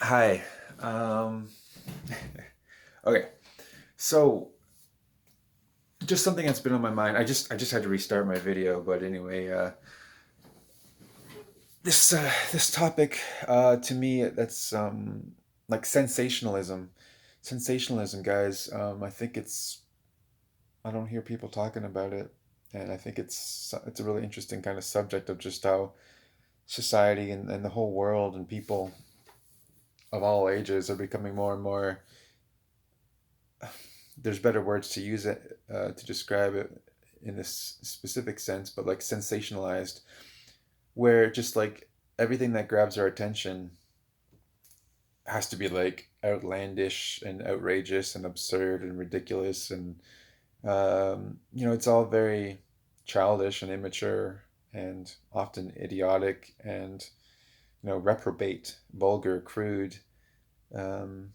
Hi. Um, okay. So just something that's been on my mind. I just had to restart my video, but anyway, this topic to me that's like sensationalism. Sensationalism, guys. I think I don't hear people talking about it, and I think it's a really interesting kind of subject of just how society and the whole world and people of all ages are becoming more and more, there's better words to use it to describe it in this specific sense, but like sensationalized, where just like everything that grabs our attention has to be like outlandish and outrageous and absurd and ridiculous, and it's all very childish and immature and often idiotic and reprobate, vulgar, crude, um,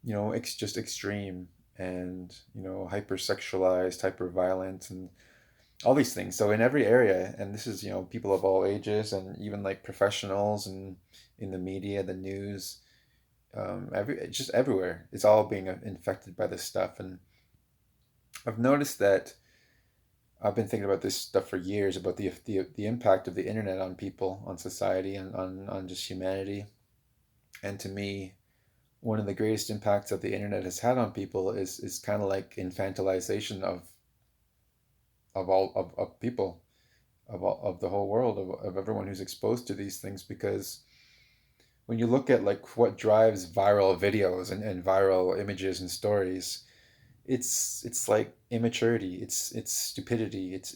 just extreme and hypersexualized, hyper violent, and all these things. So in every area, and this is people of all ages, and even like professionals and in the media, the news, just everywhere, it's all being infected by this stuff. And I've noticed that I've been thinking about this stuff for years about the impact of the internet on people, on society, and on just humanity. And to me, one of the greatest impacts that the internet has had on people is kind of like infantilization of all of people, of the whole world, of everyone who's exposed to these things. Because when you look at like what drives viral videos and viral images and stories, it's like immaturity, it's stupidity, it's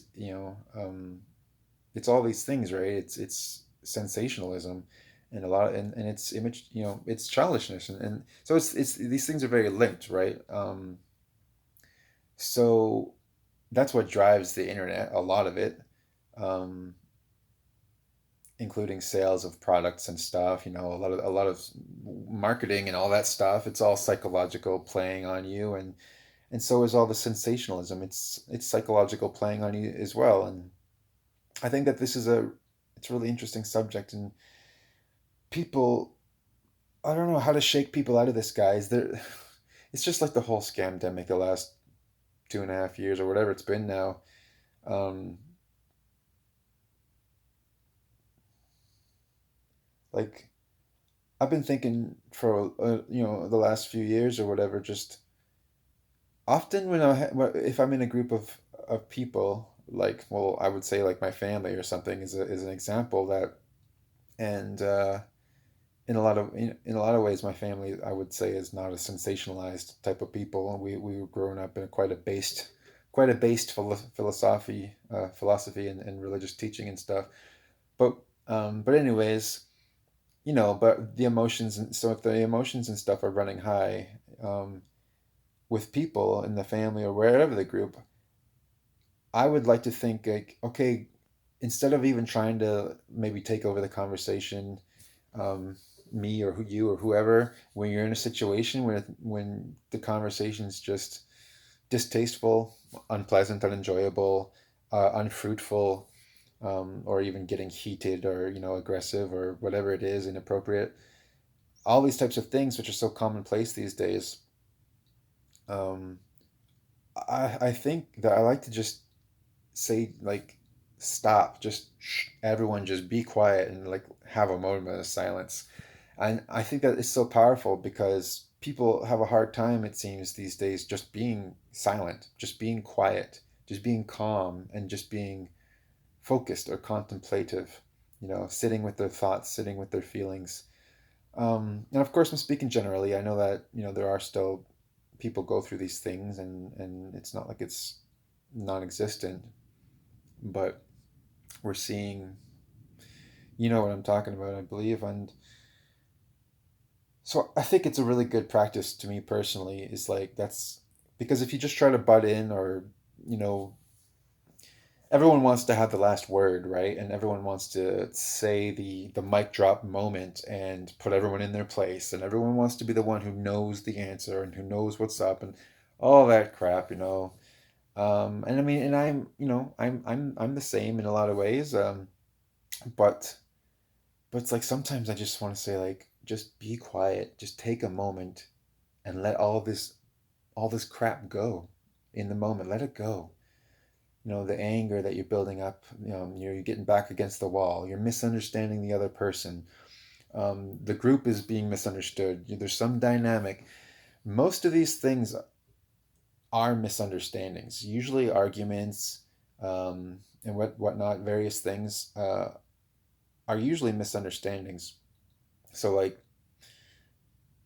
all these things, right? It's sensationalism, and a lot, and it's image, it's childishness, and so it's these things are very linked, right? So that's what drives the internet, a lot of it, um, including sales of products and stuff. A lot of marketing and all that stuff. It's all psychological, playing on you, and so is all the sensationalism. It's psychological, playing on you as well. And I think that it's a really interesting subject, and people, I don't know how to shake people out of this, guys. It's just like the whole scamdemic the last 2.5 years or whatever it's been now. Um, like I've been thinking for the last few years or whatever. Just often if I'm in a group of people, like, well, I would say like my family or something is an example that, and in a lot of ways, my family, I would say, is not a sensationalized type of people. We were growing up in quite a based philosophy and religious teaching and stuff. But anyways, but the emotions, and so if the emotions and stuff are running high, with people in the family or wherever the group, I would like to think like, okay, instead of even trying to maybe take over the conversation, um, me or you or whoever, when you're in a situation when the conversation's just distasteful, unpleasant, unenjoyable, unfruitful, or even getting heated or aggressive or whatever it is, inappropriate, all these types of things which are so commonplace these days. um, I think that I like to just say like, stop, just everyone just be quiet and like have a moment of silence. And I think that is so powerful because people have a hard time, it seems, these days just being silent, just being quiet, just being calm, and just being focused or contemplative, sitting with their thoughts, sitting with their feelings. And of course, I'm speaking generally. I know that, there are still people go through these things, and it's not like it's non existent, but we're seeing, you know what I'm talking about, I believe. And so I think it's a really good practice to me personally, is like, that's because if you just try to butt in, or, you know, everyone wants to have the last word, right? And everyone wants to say the mic drop moment and put everyone in their place. And everyone wants to be the one who knows the answer and who knows what's up and all that crap. And I mean, and I'm the same in a lot of ways. But it's like sometimes I just want to say like, just be quiet. Just take a moment and let all this crap go in the moment. Let it go. The anger that you're building up, you're getting back against the wall. You're misunderstanding the other person. The group is being misunderstood. There's some dynamic. Most of these things are misunderstandings, usually arguments, and whatnot. Various things are usually misunderstandings. So like,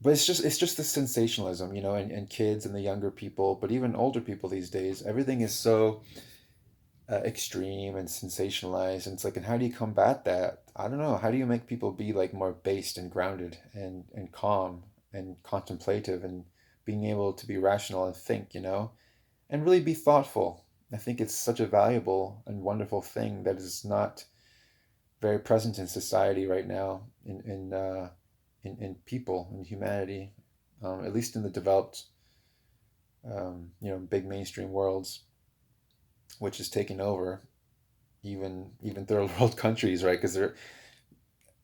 but it's just the sensationalism, and kids and the younger people, but even older people these days. Everything is so extreme and sensationalized, and it's like, and how do you combat that? I don't know. How do you make people be like more based and grounded and calm and contemplative and being able to be rational and think, and really be thoughtful? I think it's such a valuable and wonderful thing that is not very present in society right now, in people, in humanity, at least in the developed, big mainstream worlds, which is taking over even third world countries, right? Because there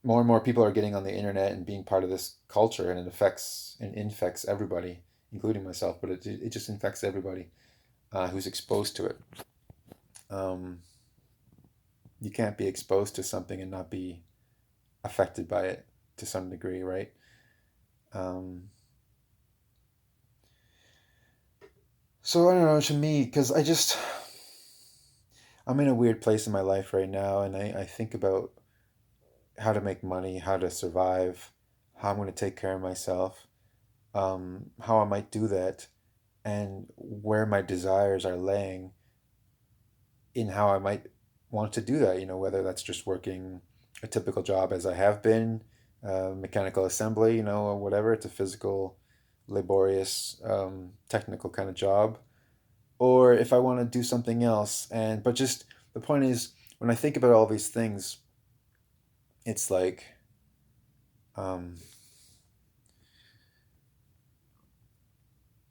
more and more people are getting on the internet and being part of this culture, and it affects and infects everybody, including myself. But it just infects everybody who's exposed to it. Um, you can't be exposed to something and not be affected by it to some degree, right? Um, so I don't know, to me, because I'm in a weird place in my life right now, and I think about how to make money, how to survive, how I'm going to take care of myself, how I might do that, and where my desires are laying in how I might want to do that. Whether that's just working a typical job as I have been, mechanical assembly, or whatever. It's a physical, laborious, technical kind of job, or if I want to do something else. But just the point is, when I think about all these things, it's like, um,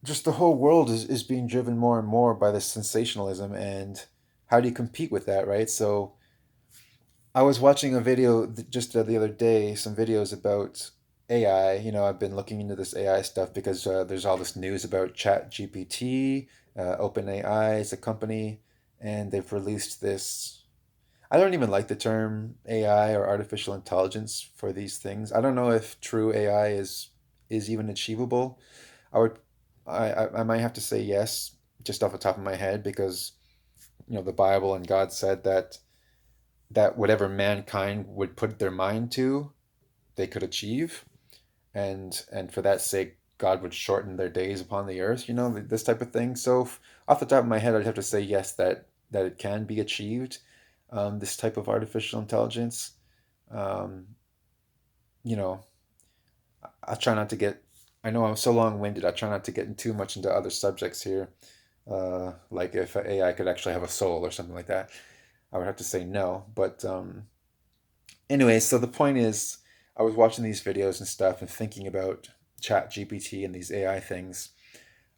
just the whole world is being driven more and more by this sensationalism, and how do you compete with that, right? So I was watching a video just the other day, some videos about AI. I've been looking into this AI stuff because there's all this news about Chat GPT. OpenAI is a company, and they've released this. I don't even like the term AI or artificial intelligence for these things. I don't know if true AI is even achievable. I would I might have to say yes, just off the top of my head, because the Bible and God said that whatever mankind would put their mind to, they could achieve, and for that sake, God would shorten their days upon the earth. This type of thing. So, off the top of my head, I'd have to say yes, that it can be achieved. This type of artificial intelligence. Um, you know, I try not to get. I know I'm so long-winded. I try not to get too much into other subjects here. Like if AI could actually have a soul or something like that, I would have to say no. But anyway, so the point is, I was watching these videos and stuff and thinking about Chat GPT and these AI things.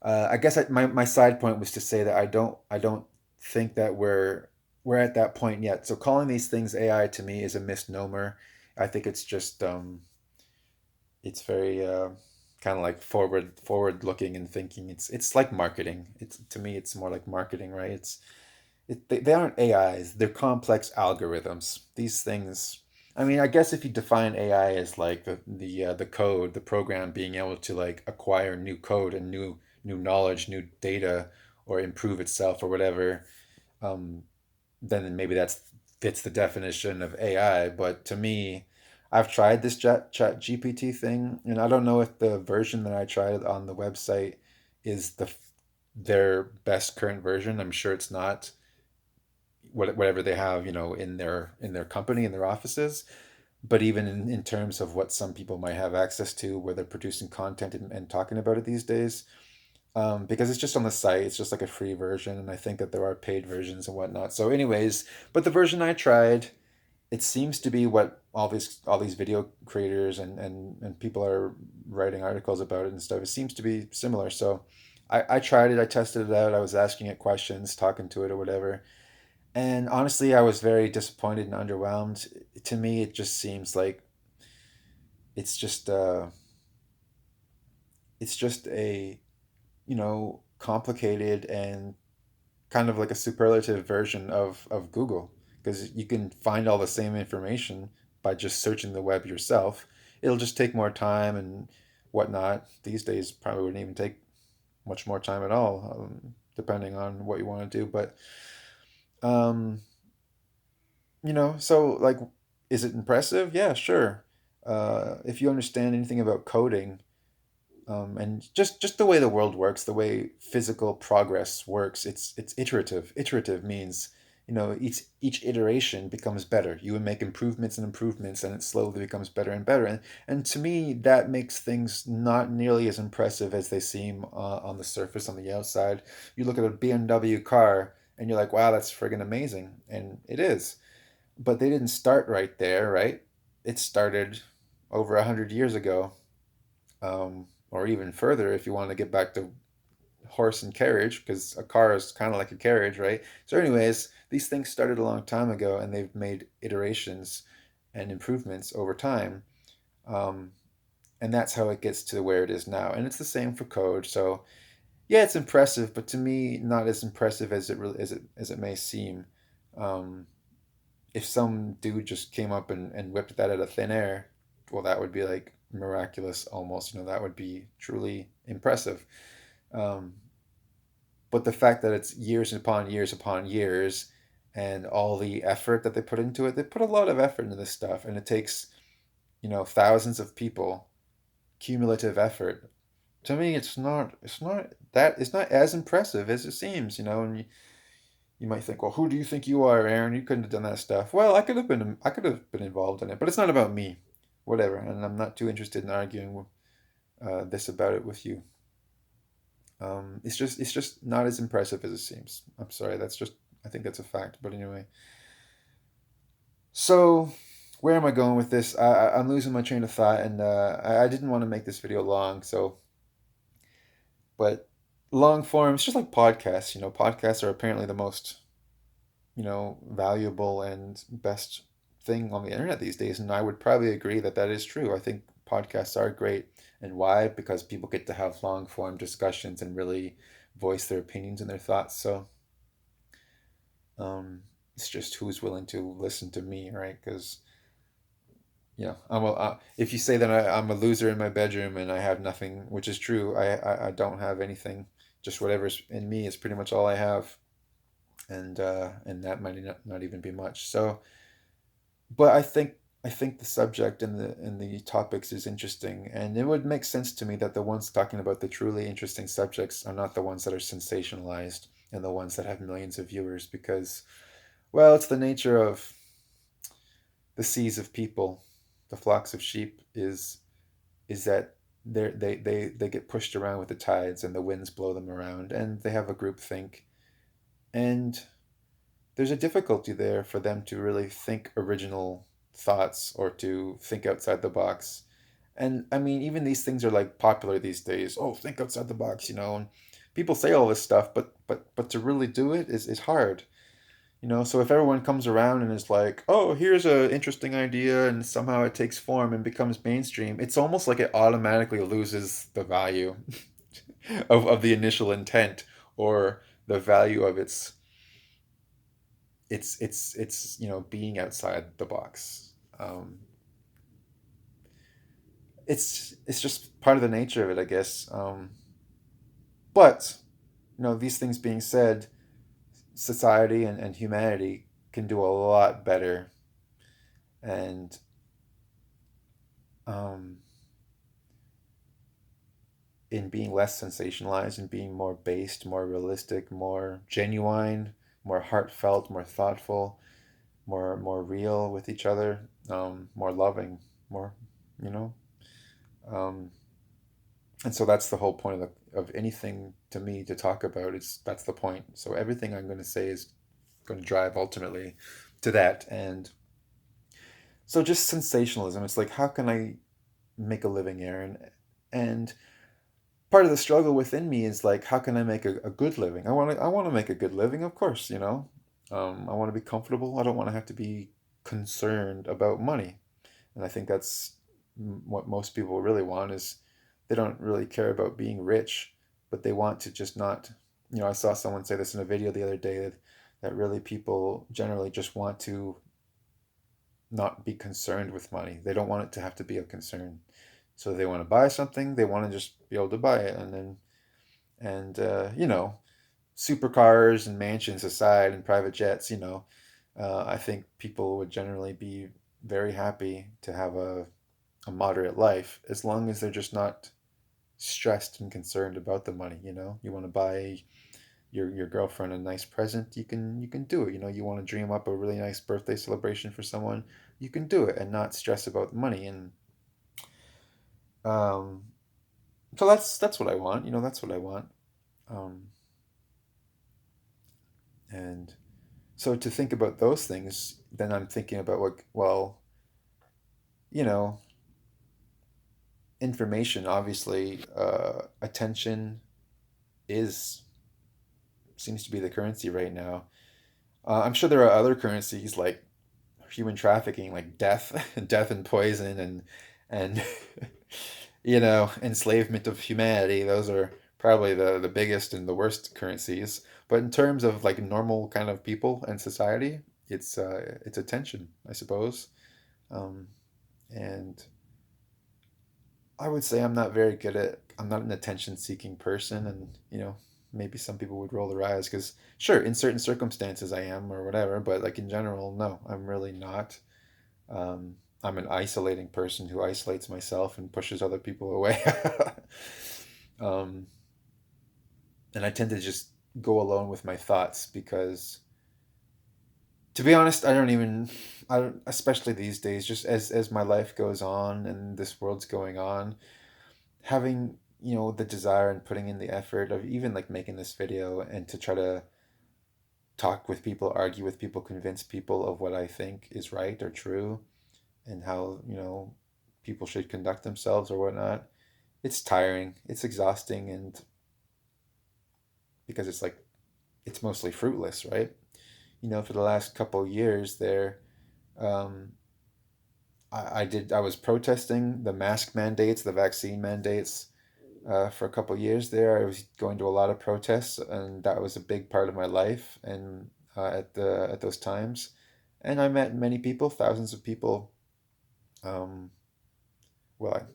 I guess my side point was to say that I don't think that we're at that point yet. So calling these things AI to me is a misnomer. I think it's just it's very kind of like forward looking and thinking. It's like marketing. It's to me it's more like marketing, right? They aren't AIs. They're complex algorithms. These things. I mean, I guess if you define AI as like the code, the program being able to like acquire new code and new knowledge, new data, or improve itself or whatever, um, then maybe that's fits the definition of AI. But to me, I've tried this chat GPT thing, and I don't know if the version that I tried on the website is their best current version. I'm sure it's not whatever they have, in their company, in their offices. But even in terms of what some people might have access to, where they're producing content and talking about it these days, because it's just on the site, it's just like a free version, and I think that there are paid versions and whatnot. So, anyways, but the version I tried, it seems to be what all these video creators and people are writing articles about it and stuff. It seems to be similar. So, I tried it, I tested it out, I was asking it questions, talking to it or whatever. And honestly, I was very disappointed and underwhelmed. To me, it just seems like it's just it's just a, complicated and kind of like a superlative version of Google, because you can find all the same information by just searching the web yourself. It'll just take more time and whatnot. These days, probably wouldn't even take much more time at all, depending on what you want to do. But, um, so like, is it impressive? Yeah, sure. If you understand anything about coding, and just the way the world works, the way physical progress works, it's iterative. Iterative means, each iteration becomes better. You would make improvements and improvements, and it slowly becomes better and better. And to me, that makes things not nearly as impressive as they seem on the surface, on the outside. You look at a BMW car, and you're like, wow, that's friggin' amazing, and it is. But they didn't start right there, right? It started over 100 years ago, or even further if you want to get back to horse and carriage, because a car is kind of like a carriage, right? So, anyways, these things started a long time ago, and they've made iterations and improvements over time, um, and that's how it gets to where it is now. And it's the same for code. So, yeah, it's impressive, but to me, not as impressive as it may seem. Um, if some dude just came up and whipped that out of thin air, well, that would be like miraculous almost. That would be truly impressive. Um, but the fact that it's years upon years upon years, and all the effort that they put into it, they put a lot of effort into this stuff, and it takes, thousands of people, cumulative effort. To me, it's not as impressive as it seems, and you might think, well, who do you think you are, Aaron? You couldn't have done that stuff. Well, I could have been involved in it, but it's not about me. Whatever, and I'm not too interested in arguing this about it with you. It's just not as impressive as it seems. I'm sorry. I think that's a fact. But anyway, so where am I going with this? I'm losing my train of thought, and I didn't want to make this video long. But long form, it's just like podcasts. Podcasts are apparently the most, valuable and best thing on the internet these days. And I would probably agree that that is true. I think podcasts are great. And why? Because people get to have long form discussions and really voice their opinions and their thoughts. So, it's just who's willing to listen to me, right? Because, if you say that I'm a loser in my bedroom and I have nothing, which is true, I don't have anything. Just whatever's in me is pretty much all I have. And that might not even be much. So, but I think the subject and the topics is interesting, and it would make sense to me that the ones talking about the truly interesting subjects are not the ones that are sensationalized and the ones that have millions of viewers, because, well, it's the nature of the seas of people, the flocks of sheep, is that they get pushed around with the tides, and the winds blow them around, and they have a group think, and there's a difficulty there for them to really think original thoughts or to think outside the box. And I mean, even these things are like popular these days. Oh, think outside the box, and people say all this stuff, but to really do it is hard. So if everyone comes around and is like, "Oh, here's a interesting idea," and somehow it takes form and becomes mainstream, it's almost like it automatically loses the value of the initial intent, or the value of it's being outside the box. It's just part of the nature of it, I guess. But these things being said, society and humanity can do a lot better, and um, in being less sensationalized and being more based, more realistic, more genuine, more heartfelt, more thoughtful, more real with each other, more loving, more, you know. Um, and so that's the whole point of anything to me to talk about. Is That's the point. So everything I'm going to say is going to drive ultimately to that. And so just sensationalism. It's like, how can I make a living, Aaron? And part of the struggle within me is like, how can I make a good living? I want to make a good living, of course. I want to be comfortable. I don't want to have to be concerned about money. And I think that's what most people really want is they don't really care about being rich, but they want to just not, I saw someone say this in a video the other day that really people generally just want to not be concerned with money. They don't want it to have to be a concern. So they want to buy something, they want to just be able to buy it, and then supercars and mansions aside and private jets, I think people would generally be very happy to have a moderate life as long as they're just not stressed and concerned about the money. You want to buy your girlfriend a nice present, you can do it. You want to dream up a really nice birthday celebration for someone, you can do it and not stress about the money. And um, so that's what I want. That's what I want. Um, and so to think about those things, then I'm thinking about what, well, you know, information, obviously, attention is seems to be the currency right now. I'm sure there are other currencies like human trafficking, like death, death and poison, and enslavement of humanity. Those are probably the biggest and the worst currencies. But in terms of like normal kind of people and society, it's attention, I suppose. Um, and I would say I'm not an attention seeking person, and maybe some people would roll their eyes because sure, in certain circumstances I am or whatever, but like in general, no, I'm really not. Um, I'm an isolating person who isolates myself and pushes other people away. um, and I tend to just go alone with my thoughts because, to be honest, I don't, especially these days, just as my life goes on and this world's going on, having the desire and putting in the effort of even like making this video and to try to talk with people, argue with people, convince people of what I think is right or true and how people should conduct themselves or whatnot. It's tiring, it's exhausting, and because it's like it's mostly fruitless, right? For the last couple years there, um, I was protesting the mask mandates, the vaccine mandates, for a couple years there. I was going to a lot of protests, and that was a big part of my life. And at those times, and I met many people, thousands of people, um, well,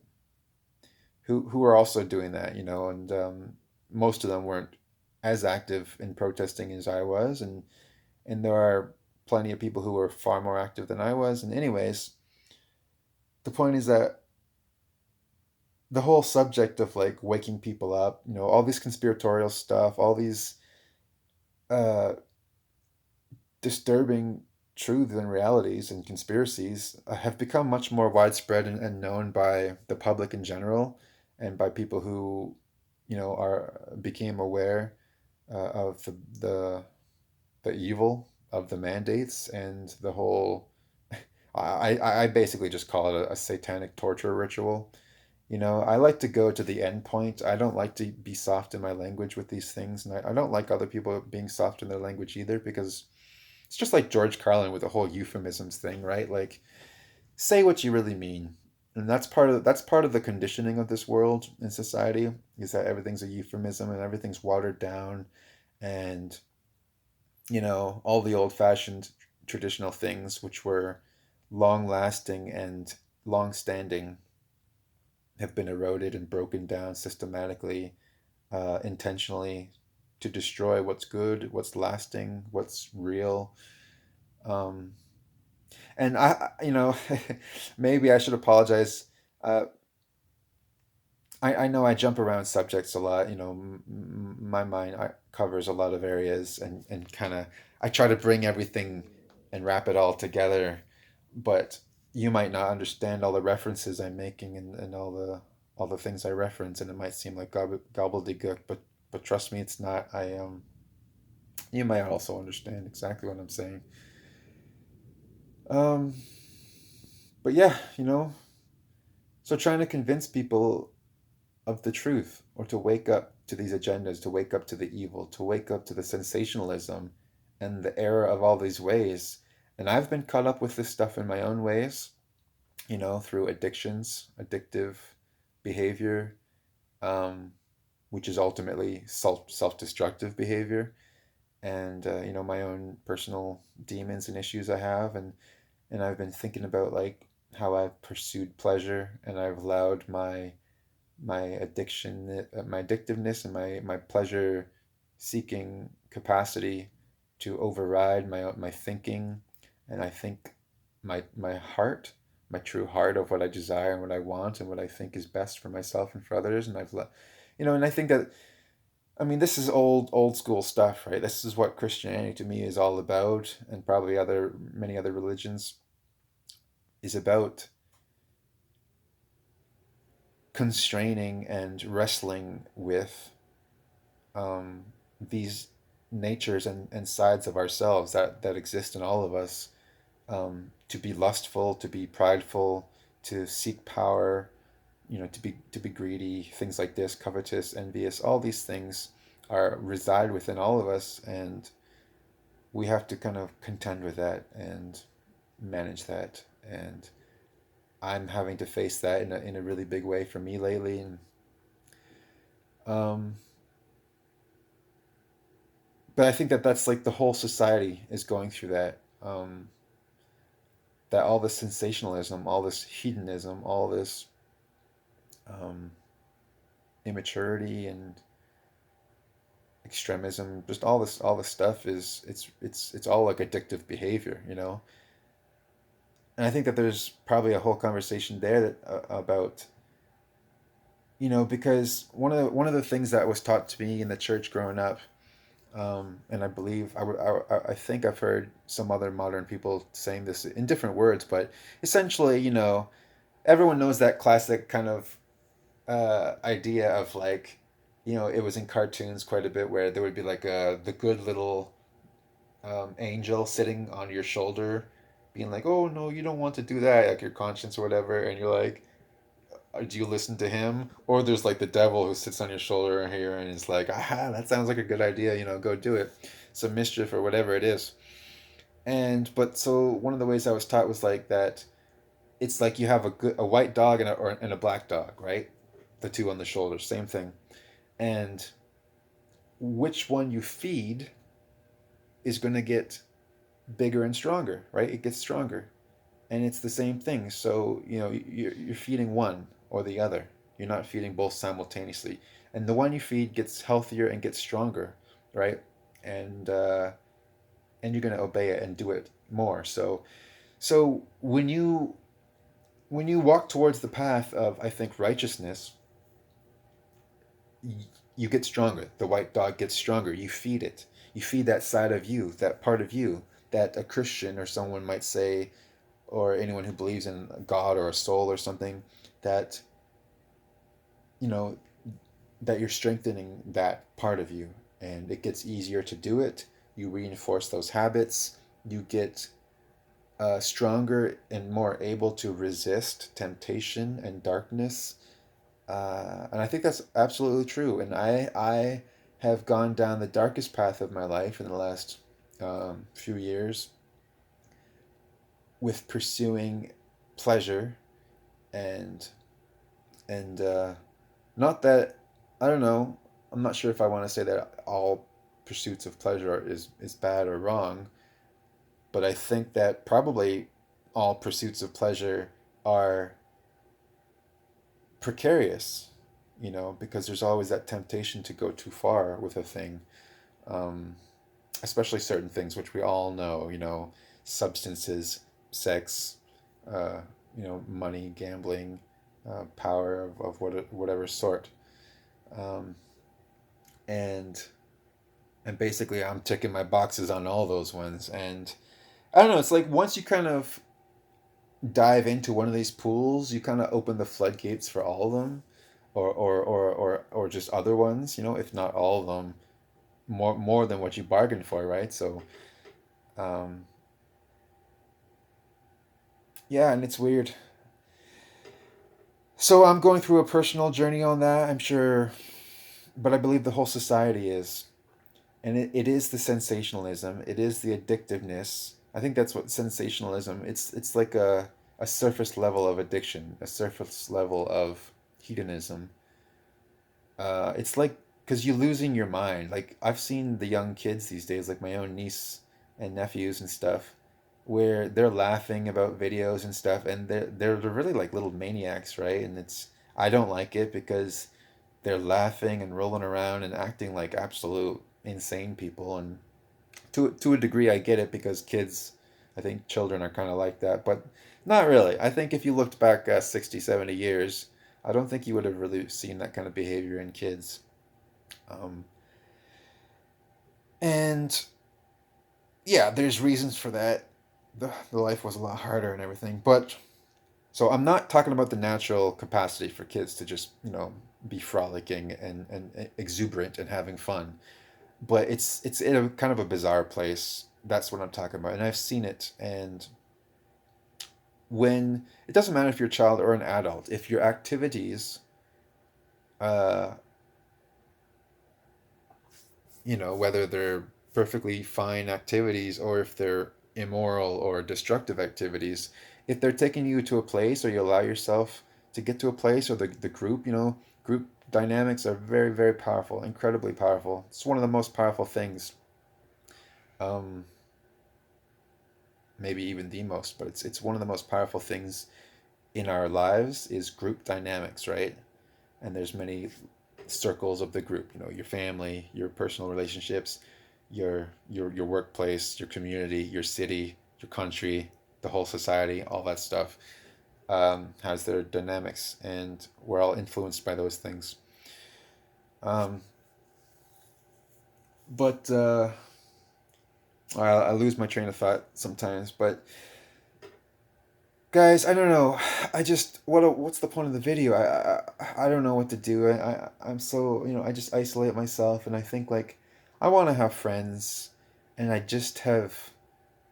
who were also doing that, and most of them weren't as active in protesting as I was, and there are plenty of people who were far more active than I was. And anyways, the point is that the whole subject of like waking people up, all this conspiratorial stuff, all these uh, disturbing truths and realities and conspiracies have become much more widespread and known by the public in general and by people who are became aware of the evil of the mandates and the whole I basically just call it a satanic torture ritual. I like to go to the end point. I don't like to be soft in my language with these things, and I don't like other people being soft in their language either because it's just like George Carlin with the whole euphemisms thing, right? Like, say what you really mean. And that's part of the conditioning of this world and society is that everything's a euphemism and everything's watered down, and all the old-fashioned traditional things which were long lasting and long standing have been eroded and broken down systematically, intentionally, to destroy what's good, what's lasting, what's real. Um, and maybe I should apologize. Uh, I know I jump around subjects a lot. My mind covers a lot of areas, and kind of I try to bring everything and wrap it all together. But you might not understand all the references I'm making and all the things I reference, and it might seem like gobbledygook. But trust me, it's not. You might also understand exactly what I'm saying. Um, but yeah, so trying to convince people of the truth or to wake up to these agendas, to wake up to the evil, to wake up to the sensationalism and the error of all these ways. And I've been caught up with this stuff in my own ways. through addictive behavior, um, which is ultimately self-destructive behavior, and my own personal demons and issues I have, and I've been thinking about like how I've pursued pleasure and I've allowed my addictiveness and my pleasure seeking capacity to override my thinking, and I think my heart, my true heart of what I desire and what I want and what I think is best for myself and for others, and I've let and I think that, I mean, this is old school stuff, right? This is what Christianity to me is all about, and probably many other religions is about constraining and wrestling with um, these natures and sides of ourselves that exist in all of us, to be lustful, to be prideful, to seek power, to be greedy, things like this, covetous, envious, all these things are reside within all of us, and we have to kind of contend with that and manage that. And I'm having to face that in a really big way for me lately. And um, but I think that that's like the whole society is going through that. That all this sensationalism, all this hedonism, all this um, immaturity and extremism, just all this stuff is it's all like addictive behavior. And I think that there's probably a whole conversation there about, because one of the things that was taught to me in the church growing up, and I believe I think I've heard some other modern people saying this in different words, but essentially, everyone knows that classic kind of idea of like, it was in cartoons quite a bit where there would be like the good little angel sitting on your shoulder, being like, "Oh no, you don't want to do that," like your conscience or whatever, and you're like, do you listen to him? Or there's like the devil who sits on your shoulder here and is like, "Aha, that sounds like a good idea. Go do it, some mischief or whatever it is." And but so one of the ways I was taught was like that. It's like you have a white dog and a black dog, right? The two on the shoulder, same thing. And which one you feed is going to get bigger and stronger, right? It gets stronger. And it's the same thing. So, you're feeding one or the other. You're not feeding both simultaneously. And the one you feed gets healthier and gets stronger, right? And and you're going to obey it and do it more. So when you walk towards the path of, I think, righteousness, you get stronger. The white dog gets stronger. You feed it. You feed that side of you, that part of you that a Christian or someone might say, or anyone who believes in God or a soul or something, that you know that you're strengthening that part of you, and it gets easier to do it. You reinforce those habits. You get stronger and more able to resist temptation and darkness. And I think that's absolutely true. And I have gone down the darkest path of my life in the last few years with pursuing pleasure and and not that, I don't know. I'm not sure if I want to say that all pursuits of pleasure is bad or wrong, but I think that probably all pursuits of pleasure are precarious, because there's always that temptation to go too far with a thing, um, especially certain things which we all know, substances, sex, uh, money, gambling, power of whatever sort. Um, and and basically I'm ticking my boxes on all those ones. And I don't know, it's like once you kind of dive into one of these pools, you kind of open the floodgates for all of them, or just other ones, if not all of them, more than what you bargained for, right? So, um, yeah, and it's weird. So I'm going through a personal journey on that, I'm sure, but I believe the whole society is. And it is the sensationalism, it is the addictiveness. I think that's what sensationalism, it's like a a surface level of addiction, a surface level of hedonism. It's like because you're losing your mind. Like I've seen the young kids these days, like my own niece and nephews and stuff, where they're laughing about videos and stuff, and they're really like little maniacs, right? And it's I don't like it because they're laughing and rolling around and acting like absolute insane people. And to a degree, I get it because kids, I think children are kind of like that, but not really. I think if you looked back 60, 70 years, I don't think you would have really seen that kind of behavior in kids. Um, and yeah, there's reasons for that. The life was a lot harder and everything. But so I'm not talking about the natural capacity for kids to just, be frolicking and exuberant and having fun. But it's in a kind of a bizarre place. That's what I'm talking about. And I've seen it. And when it doesn't matter if you're a child or an adult, if your activities, uh, whether they're perfectly fine activities or if they're immoral or destructive activities, if they're taking you to a place or you allow yourself to get to a place or the group, group dynamics are very, very powerful, incredibly powerful. It's one of the most powerful things, um, maybe even the most, but it's one of the most powerful things in our lives is group dynamics, right? And there's many circles of the group, your family, your personal relationships, your workplace, your community, your city, your country, the whole society, all that stuff has their dynamics, and we're all influenced by those things. um, but I lose my train of thought sometimes. But guys, I don't know. I just what's the point of the video? I don't know what to do. I'm so, I just isolate myself, and I think like I want to have friends, and I just have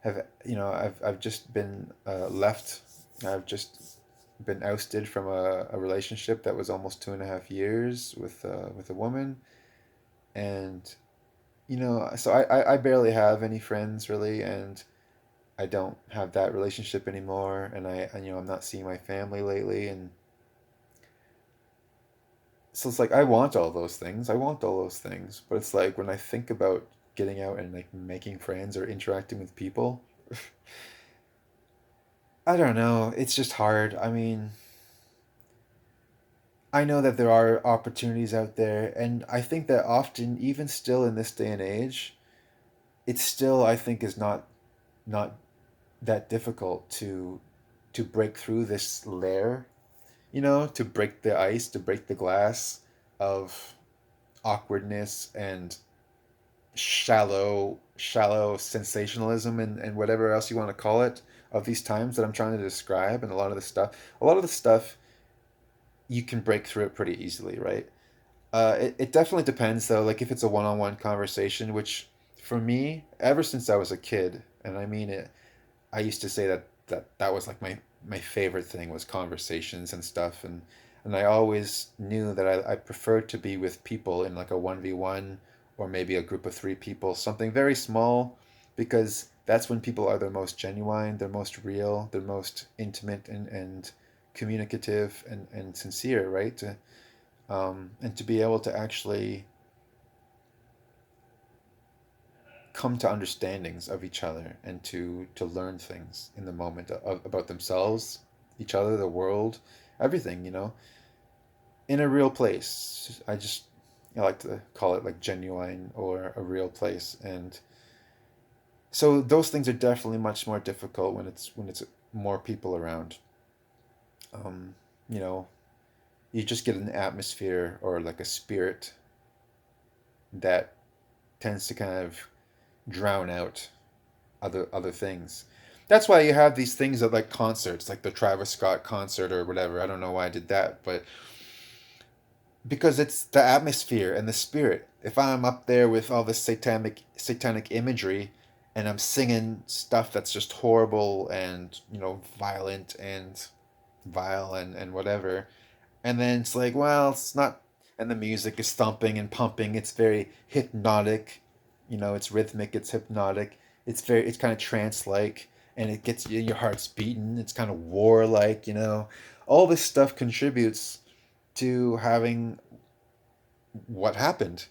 I've just been left. I've just been ousted from a relationship that was almost 2.5 years with a woman. And so I barely have any friends really, and I don't have that relationship anymore, and I'm not seeing my family lately. And so it's like I want all those things. I want all those things, but it's like when I think about getting out and like making friends or interacting with people, I don't know. It's just hard. I mean, I know that there are opportunities out there, and I think that often, even still in this day and age, it still I think is not that difficult to break through this layer, to break the ice, to break the glass of awkwardness and shallow sensationalism and whatever else you want to call it of these times that I'm trying to describe. And a lot of the stuff you can break through it pretty easily, right? It definitely depends though, like if it's a one-on-one conversation, which for me, ever since I was a kid, and I mean it, I used to say that was like my favorite thing was conversations and stuff. And I always knew that I preferred to be with people in like a 1v1 or maybe a group of three people, something very small, because that's when people are their most genuine, their most real, their most intimate and communicative and sincere, right? And to be able to actually come to understandings of each other and to learn things in the moment about themselves, each other, the world, everything, in a real place. I like to call it like genuine or a real place. And so those things are definitely much more difficult when it's more people around. Um, you know, you just get an atmosphere or like a spirit that tends to kind of drown out other things. That's why you have these things at like concerts, like the Travis Scott concert or whatever. I don't know why I did that, but because it's the atmosphere and the spirit. If I'm up there with all this satanic imagery and I'm singing stuff that's just horrible and, violent and vile and whatever, and then it's like, well, it's not, and the music is thumping and pumping. It's very hypnotic, it's rhythmic, it's hypnotic, it's kind of trance like. and it gets you, your heart's beating. It's kind of warlike, you know. All this stuff contributes to having what happened,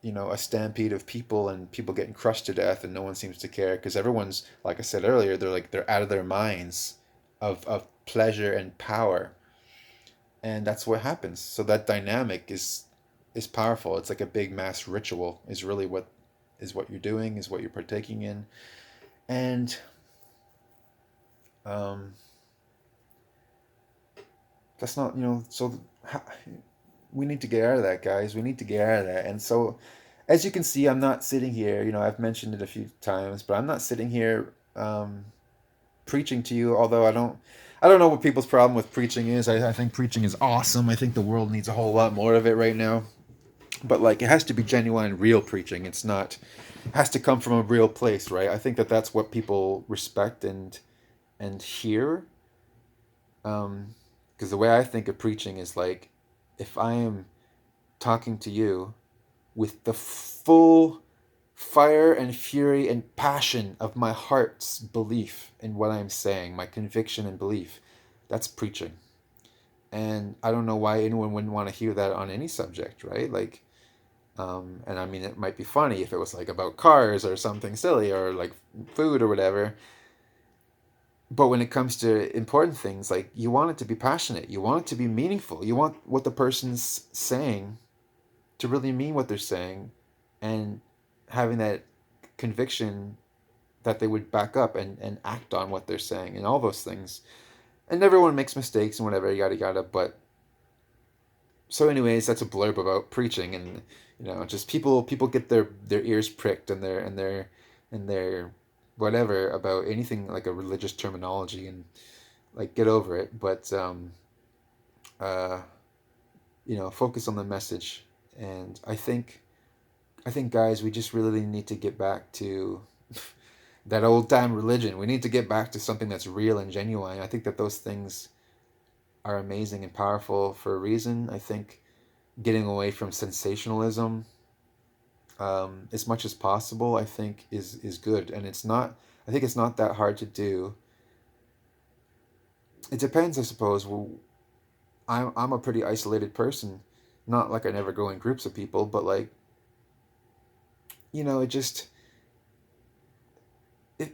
you know, a stampede of people and people getting crushed to death, and no one seems to care because everyone's, like I said earlier, they're out of their minds of pleasure and power, and that's what happens. So that dynamic is powerful. It's like a big mass ritual. Is really what you're doing, is what you're partaking in, and um, that's not, you know. So we need to get out of that, guys. We need to get out of that. And so, as you can see, I'm not sitting here. You know, I've mentioned it a few times, but I'm not sitting here preaching to you. Although I don't know what people's problem with preaching is. I think preaching is awesome. I think the world needs a whole lot more of it right now. But like, it has to be genuine, real preaching. It's not. It has to come from a real place, right? I think that that's what people respect and hear. Because the way I think of preaching is like, if I am talking to you with the full fire and fury and passion of my heart's belief in what I'm saying, my conviction and belief, that's preaching. And I don't know why anyone wouldn't want to hear that on any subject, right? Like, and I mean, it might be funny if it was like about cars or something silly or like food or whatever. But when it comes to important things, like, you want it to be passionate, you want it to be meaningful, you want what the person's saying to really mean what they're saying, and having that conviction that they would back up and act on what they're saying and all those things. And everyone makes mistakes and whatever, yada yada. But so, anyways, that's a blurb about preaching, and you know, just people get their ears pricked and their whatever about anything like a religious terminology, and like, get over it. But uh, you know, focus on the message. And I think, guys, we just really need to get back to that old time religion. We need to get back to something that's real and genuine. I think that those things are amazing and powerful for a reason. I think getting away from sensationalism, as much as possible, I think is good. And it's not. I think it's not that hard to do. It depends, I suppose. Well, I'm a pretty isolated person. Not like I never go in groups of people, but like, you know, it just it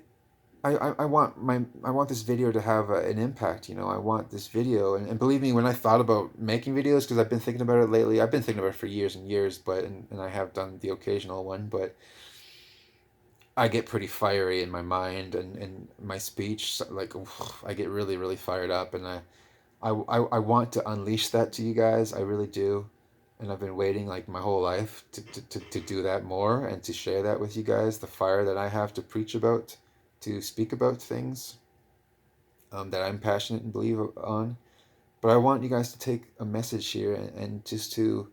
I want this video to have an impact. You know, I want this video, and believe me, when I thought about making videos, because I've been thinking about it lately, I've been thinking about it for years and years, but and I have done the occasional one, but I get pretty fiery in my mind and my speech, so, like, I get really really fired up, and I want to unleash that to you guys. I really do. And I've been waiting like my whole life to do that more and to share that with you guys, the fire that I have to preach about, to speak about things that I'm passionate and believe on. But I want you guys to take a message here, and just to